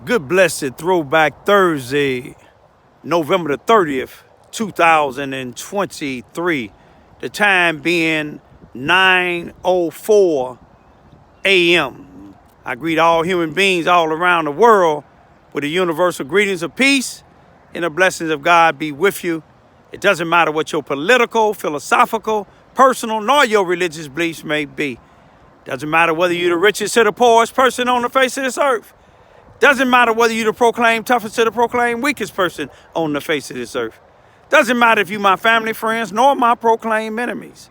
Good blessed throwback Thursday, November the 30th, 2023. The time being 9:04 a.m. I greet all human beings all around the world with the universal greetings of peace and the blessings of God be with you. It doesn't matter what your political, philosophical, personal, nor your religious beliefs may be. Doesn't matter whether you're the richest or the poorest person on the face of this earth. Doesn't matter whether you're the proclaimed toughest or the proclaimed weakest person on the face of this earth. Doesn't matter if you're my family, friends, nor my proclaimed enemies.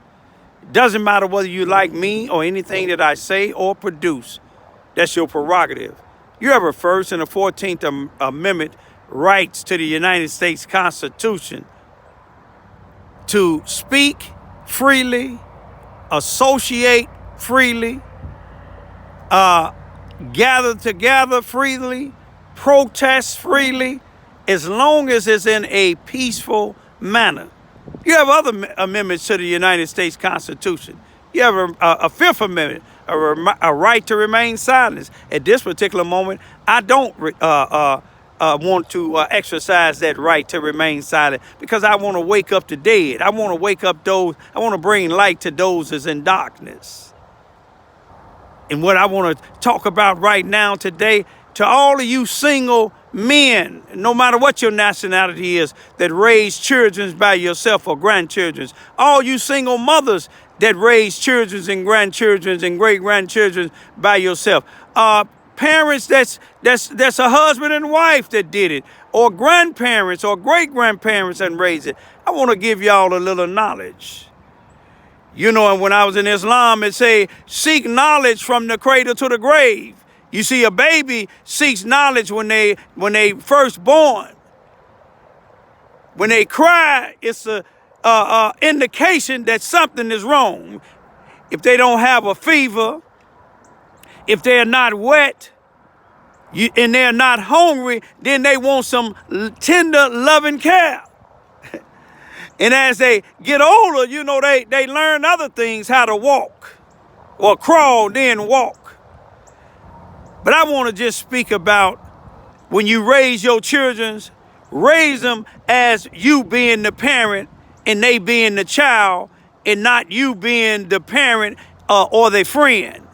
Doesn't matter whether you like me or anything that I say or produce. That's your prerogative. You have a First and the 14th Amendment rights to the United States Constitution to speak freely, associate freely, gather together freely, protest freely, as long as it's in a peaceful manner. You have other amendments to the United States Constitution. You have a Fifth Amendment, a right to remain silent. At this particular moment, I don't want to exercise that right to remain silent because I want to wake up the dead. I want to wake up those, I want to bring light to those that's in darkness. And what I want to talk about right now today, to all of you single men, no matter what your nationality is, that raise children by yourself or grandchildren, all you single mothers that raise children and grandchildren and great-grandchildren by yourself, parents that's a husband and wife that did it, or grandparents or great-grandparents and raised it. I want to give y'all a little knowledge. You know, and when I was in Islam, it say, seek knowledge from the cradle to the grave. You see, a baby seeks knowledge when they first born. When they cry, it's a indication that something is wrong. If they don't have a fever, if they're not wet, and they're not hungry, then they want some tender, loving care. And as they get older, you know, they learn other things, how to walk or crawl, then walk. But I want to just speak about when you raise your children, raise them as you being the parent and they being the child and not you being the parent or their friend.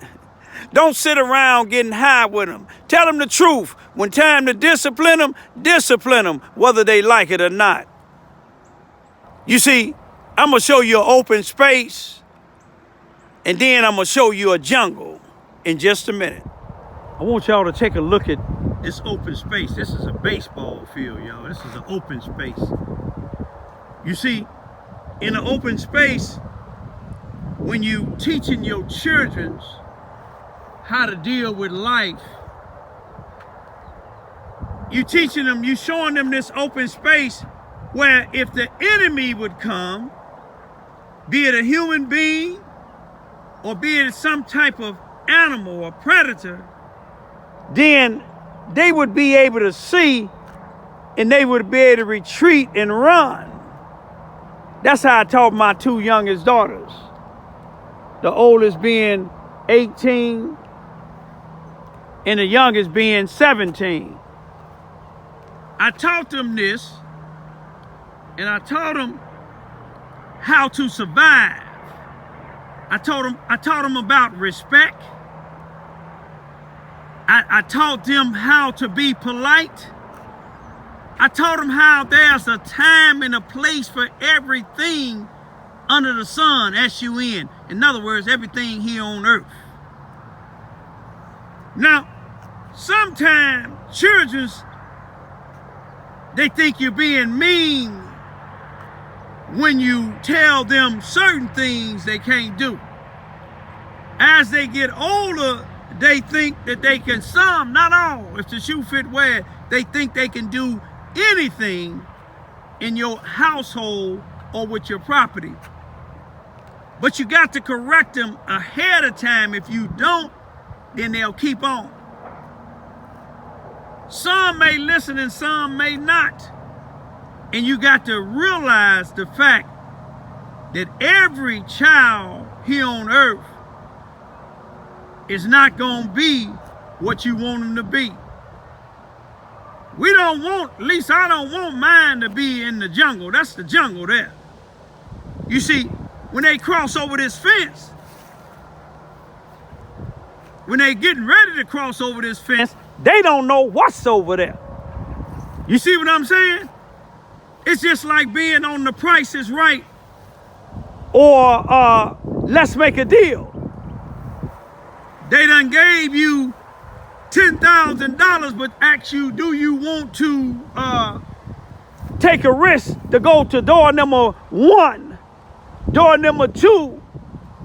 Don't sit around getting high with them. Tell them the truth. When time to discipline them, whether they like it or not. You see, I'm going to show you an open space, and then I'm going to show you a jungle in just a minute. I want y'all to take a look at this open space. This is a baseball field, y'all. This is an open space. You see, in an open space, when you teaching your children how to deal with life, you teaching them, you showing them this open space where if the enemy would come, be it a human being or be it some type of animal or predator, then they would be able to see and they would be able to retreat and run. That's how I taught my two youngest daughters. The oldest being 18 and the youngest being 17. I taught them this. And I taught them how to survive. I taught them about respect. I taught them how to be polite. I taught them how there's a time and a place for everything under the sun, S-U-N. In other words, everything here on earth. Now, sometimes children, they think you're being mean when you tell them certain things they can't do. As they get older, they think that they can, some, not all, if the shoe fit wear, they think they can do anything in your household or with your property. But you got to correct them ahead of time. If you don't, then they'll keep on. Some may listen and some may not. And you got to realize the fact that every child here on earth is not going to be what you want them to be. We don't want, at least I don't want mine to be in the jungle. That's the jungle there. You see, when they cross over this fence, when they getting ready to cross over this fence, they don't know what's over there. You see what I'm saying? It's just like being on The Price is Right or Let's Make a Deal. They done gave you $10,000 but ask you, do you want to take a risk to go to door number 1, door number 2,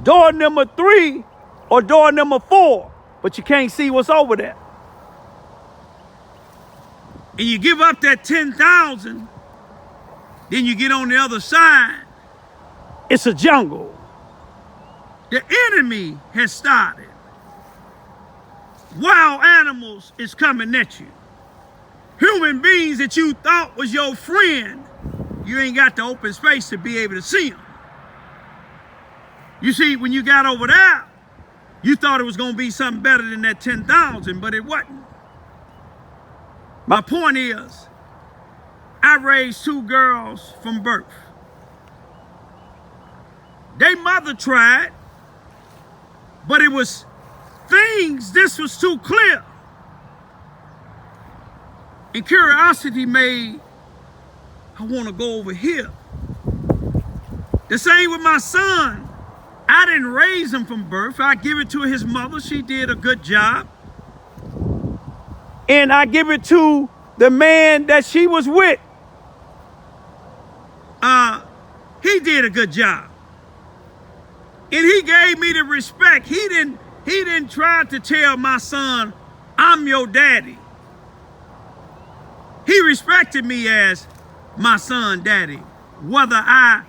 door number 3, or door number 4, but you can't see what's over there. And you give up that $10,000, then you get on the other side. It's a jungle. The enemy has started. Wild animals is coming at you. Human beings that you thought was your friend, you ain't got the open space to be able to see them. You see, when you got over there, you thought it was going to be something better than that 10,000, but it wasn't. My point is, I raised 2 girls from birth. Their mother tried, but it was things, this was too clear. And curiosity made, I want to go over here. The same with my son. I didn't raise him from birth. I give it to his mother. She did a good job. And I give it to the man that she was with. He did a good job. And he gave me the respect. He didn't try to tell my son, I'm your daddy. He respected me as my son daddy, whether I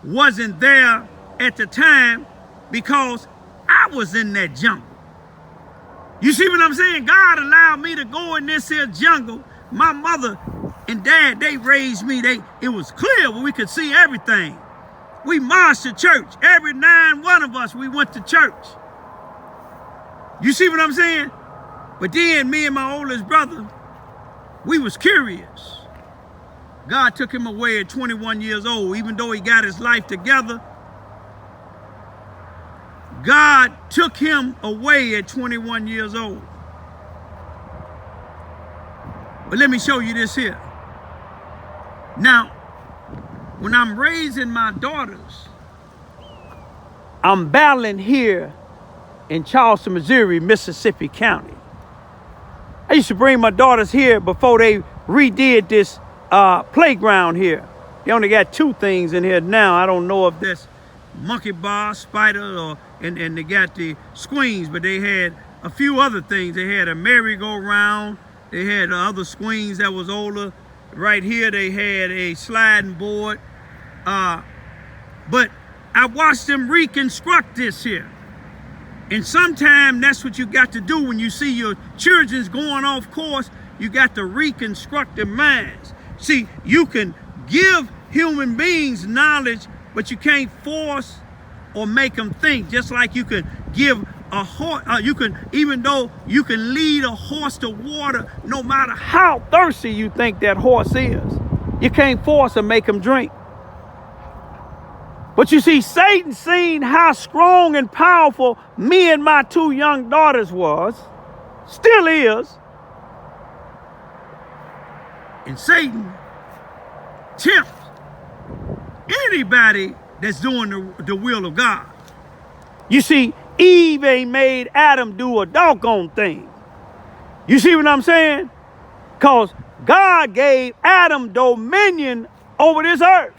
wasn't there at the time because I was in that jungle. You see what I'm saying? God allowed me to go in this here jungle. My mother and dad, they raised me. It was clear where we could see everything. We marched to church. Every 9 of us, we went to church. You see what I'm saying? But then me and my oldest brother, we was curious. God took him away at 21 years old. Even though he got his life together, God took him away at 21 years old. But let me show you this here. Now, when I'm raising my daughters, I'm battling here in Charleston, Missouri, Mississippi County. I used to bring my daughters here before they redid this playground here. They only got 2 things in here now. I don't know if that's monkey bar, spider, and they got the swings, but they had a few other things. They had a merry-go-round. They had other swings that was older. Right here, they had a sliding board. But I watched them reconstruct this here. And sometimes that's what you got to do when you see your children's going off course. You got to reconstruct their minds. See, you can give human beings knowledge, but you can't force or make them think. Just like you can give a horse, even though you can lead a horse to water, no matter how thirsty you think that horse is, you can't force or make him drink. But you see, Satan seen how strong and powerful me and my 2 young daughters was, still is. And Satan tempts anybody that's doing the will of God. You see, Eve ain't made Adam do a doggone thing. You see what I'm saying? Because God gave Adam dominion over this earth.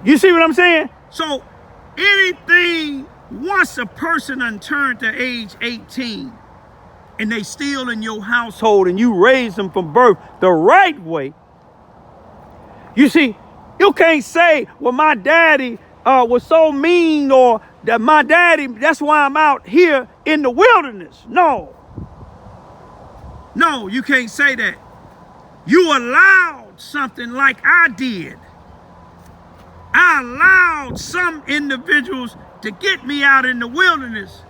You see what I'm saying? So anything, once a person done turned to age 18 and they still in your household and you raise them from birth the right way, you see, you can't say, well, my daddy was so mean, or that my daddy, that's why I'm out here in the wilderness. No, you can't say that. You allowed something like I did. I allowed some individuals to get me out in the wilderness.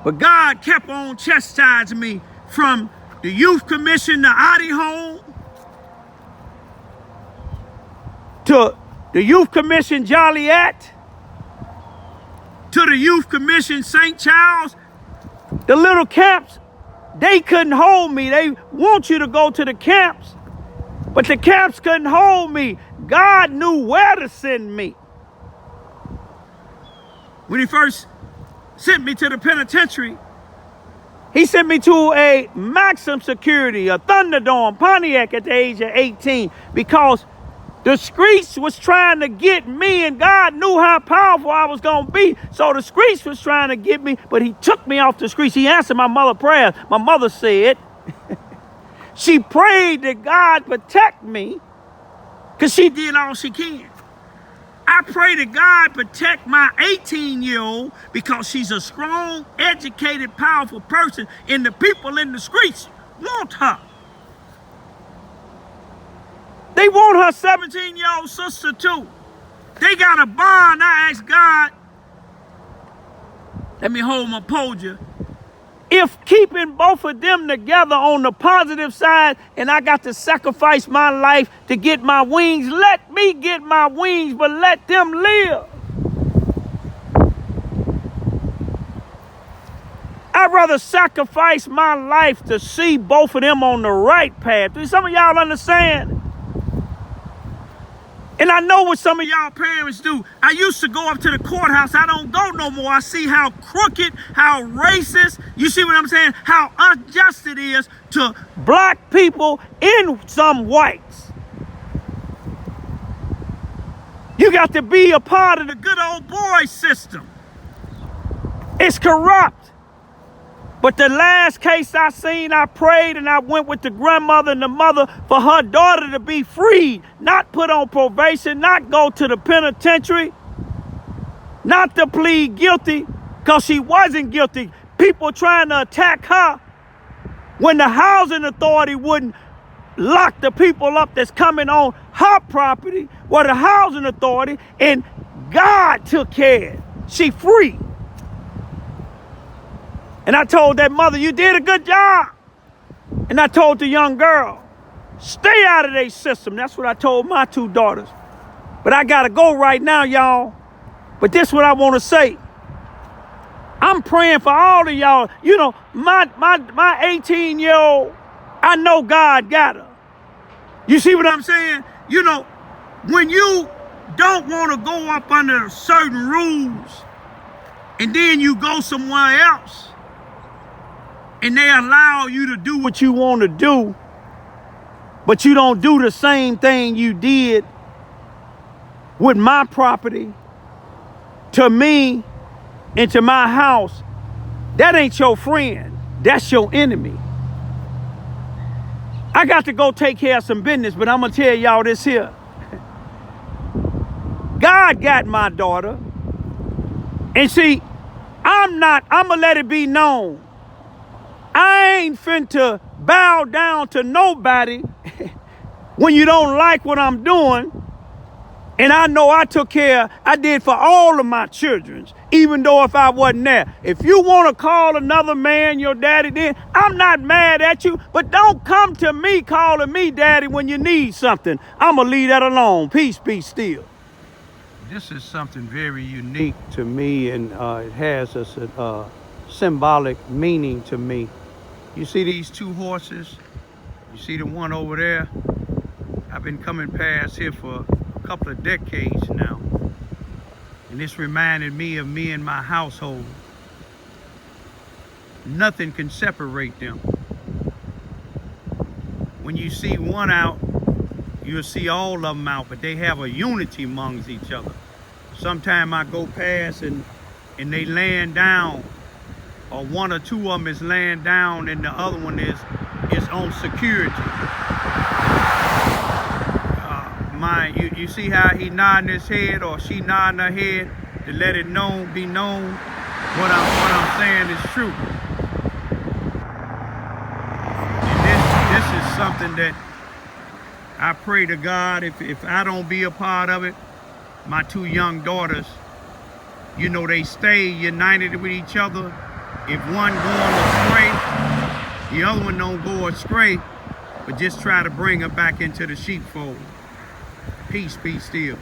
But God kept on chastising me from the Youth Commission to Audi Home, to the Youth Commission Joliet, to the Youth Commission St. Charles. The little camps, they couldn't hold me. They want you to go to the camps, but the camps couldn't hold me. God knew where to send me. When he first sent me to the penitentiary, he sent me to a maximum security, a Thunderdome Pontiac at the age of 18, because the streets was trying to get me, and God knew how powerful I was going to be. So the streets was trying to get me, but he took me off the streets. He answered my mother's prayers. My mother said, she prayed that God protect me, because she did all she can. I pray that God protect my 18-year-old, because she's a strong, educated, powerful person, and the people in the streets want her. They want her 17-year-old sister too. They got a bond. I asked God, let me hold my podium, if keeping both of them together on the positive side, and I got to sacrifice my life to get my wings, let me get my wings, but let them live. I'd rather sacrifice my life to see both of them on the right path. Do some of y'all understand? And I know what some of y'all parents do. I used to go up to the courthouse. I don't go no more. I see how crooked, how racist, you see what I'm saying? How unjust it is to black people and some whites. You got to be a part of the good old boy system. It's corrupt. But the last case I seen, I prayed and I went with the grandmother and the mother for her daughter to be freed, not put on probation, not go to the penitentiary, not to plead guilty, because she wasn't guilty. People trying to attack her when the housing authority wouldn't lock the people up that's coming on her property, or the housing authority, and God took care. She free. And I told that mother, you did a good job. And I told the young girl, stay out of their system. That's what I told my two daughters. But I got to go right now, y'all. But this is what I want to say. I'm praying for all of y'all. You know, my 18-year-old, I know God got her. You see what I'm saying? You know, when you don't want to go up under certain rules, and then you go somewhere else, and they allow you to do what you want to do, but you don't do the same thing you did with my property, to me, and to my house, that ain't your friend. That's your enemy. I got to go take care of some business, but I'm going to tell y'all this here. God got my daughter. And see, I'm going to let it be known. I ain't finna bow down to nobody when you don't like what I'm doing. And I know I did for all of my children, even though if I wasn't there. If you want to call another man your daddy, then I'm not mad at you, but don't come to me calling me daddy when you need something. I'm going to leave that alone. Peace be still. This is something very unique to me, and it has a symbolic meaning to me. You see these two horses? You see the one over there? I've been coming past here for a couple of decades now. And this reminded me of me and my household. Nothing can separate them. When you see one out, you'll see all of them out, but they have a unity amongst each other. Sometimes I go past and they laying down, or one or two of them is laying down and the other one is on security. You see how he nodding his head, or she nodding her head to let it be known what I'm saying is true. And this is something that I pray to God, if I don't be a part of it, my two young daughters, you know, they stay united with each other. If one going astray, The other one don't go astray, but just try to bring her back into the sheepfold. Peace, be still.